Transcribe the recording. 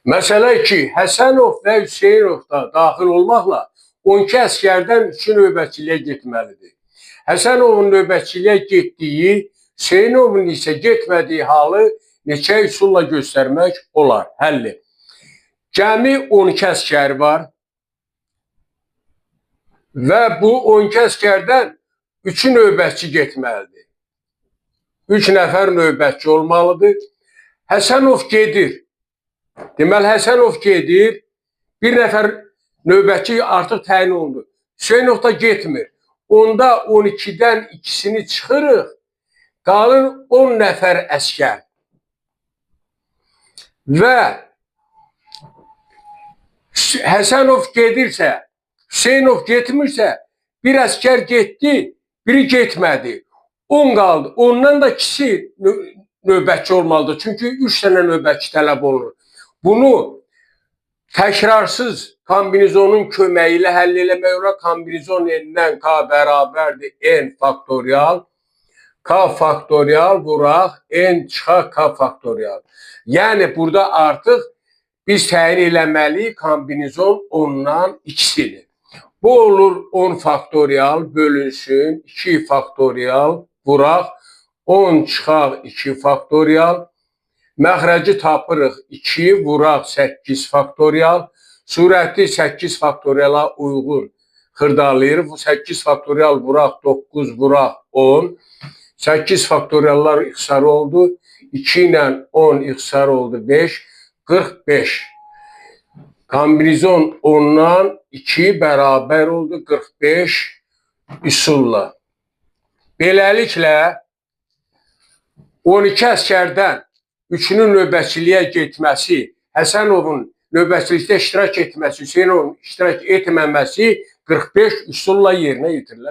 Məsələ 2. Həsənov və Hüseynov da daxil olmaqla 12 əskərdən 3-ü növbətçiliyə getməlidir. Həsənovun növbətçiliyə getdiyi, Hüseynovun isə getmədiyi halı neçə üsulla göstərmək olar? Həlli. Cəmi 12 əskər var və bu 12 əskərdən 3-ü növbətçi getməlidir. 3 nəfər növbətçi olmalıdır. Həsənov gedir. Deməli, Həsənov gedir, bir nəfər növbətçi artıq təyin olundu. Hüseynov da getmir. Onda 12-dən ikisini çıxırıq, qalır 10 nəfər əskər. Və Həsənov gedirsə, Hüseynov getmirsə, bir əskər getdi, biri getmədi. 10 qaldı. Ondan da ikisi növbətçi olmalıdır. Çünki 3 dənə növbətçi tələb olunur. Bunu təkrarsız kombinizonun köməyi ilə həll eləmək olar. Kombinizon n-dən k bərabərdir n faktorial. K faktorial vuraq n çıxa k faktorial. Yəni burada artıq biz təyin eləməliyik kombinizon 10-dan ikisidir. Bu olur 10 faktorial bölünsün 2 faktorial vuraq 10 çıxaq 2 faktorial. Məxrəci tapırıq 2 vuraq 8 faktorial. Surəti 8 faktoriala uyğun xırdalayırıq. 8 faktorial vuraq 9 vuraq 10. 8 faktoriallar ixtisarı oldu. 2 ilə 10 ixtisarı oldu 5. 45. Kombinizon 10-dan 2 bərabər oldu 45 üsulla. Beləliklə 12 əskərdən 3-ünün növbətçiliyə getməsi, Həsənovun növbətçilikdə iştirak etməsi, Hüseynovun iştirak etməməsi 45 üsulla yerinə yetirilir.